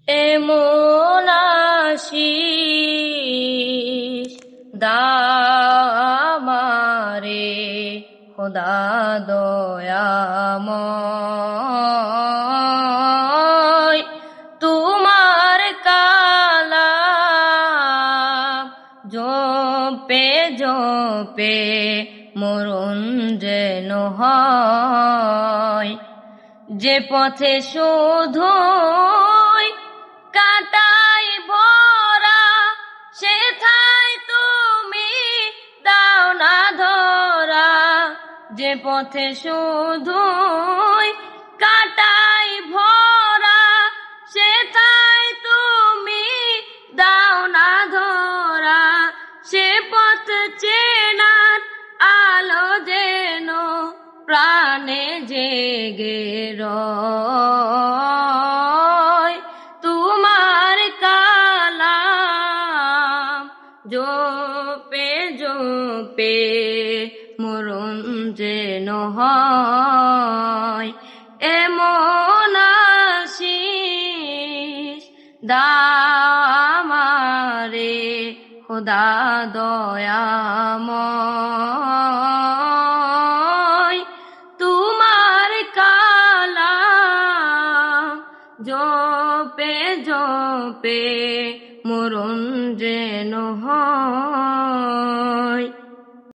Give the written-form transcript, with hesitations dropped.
এমন আশিস দামারে খোদা দয়াময়, তোমার কালাম জপে জপে মরণ যেন হয়। যে পথে শুধুই কাটাই ভরা, সেথায় তুমি দাও না ধরা। যে পথে শুধুই কাটাই ভরা, সেথায় তুমি দাও না ধরা। সে পথ চেনার আলো যেন প্রাণে জেগে রয়। তোমার কালাম জপে জপে মরণ যেন হয়। এমন আশিস দামারে খোদা দয়াময়, তোমার কালাম জপে জপে মরণ যেন হয়।